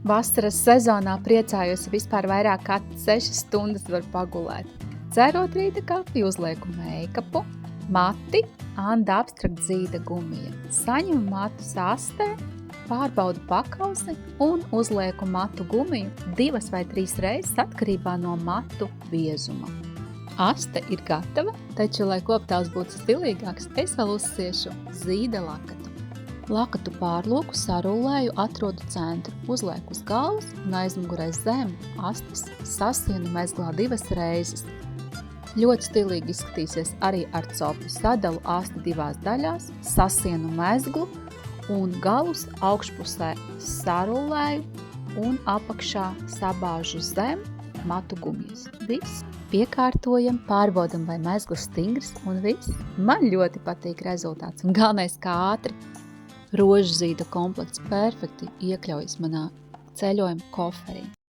Vasaras sezonā priecājos, ja vispār vairāk kā 6 stundas var pagulēt. Dzērot rīta kafiju, uzlieku meikapu, mati, Anda abstrakt zīda gumija. Saņemu matu sastē, pārbaudu pakausi un uzlieku matu gumiju 2 vai 3 reizes atkarībā no matu biezuma. Aste ir gatava, taču, lai koptāls būtu stilīgāks, es vēl uzsiešu zīda lakatu. Lakatu pārloku sarullēju, atrodu centru, uzlieku uz galvas un aizmugurē zem astes sasienu mezglā 2 reizes. Ļoti stilīgi izskatīsies arī ar copu. Sadalu asti 2 daļās, sasienu mezglu un galus augšpusē sarullēju un apakšā sabāžu zem matu gumijas. Viss. Piekārtojam, pārbaudam, vai mezgls stingrs un viss. Man ļoti patīk rezultāts un galvenais kā ātri. Rožu zīda komplekts perfekti iekļaujas manā ceļojuma koferī.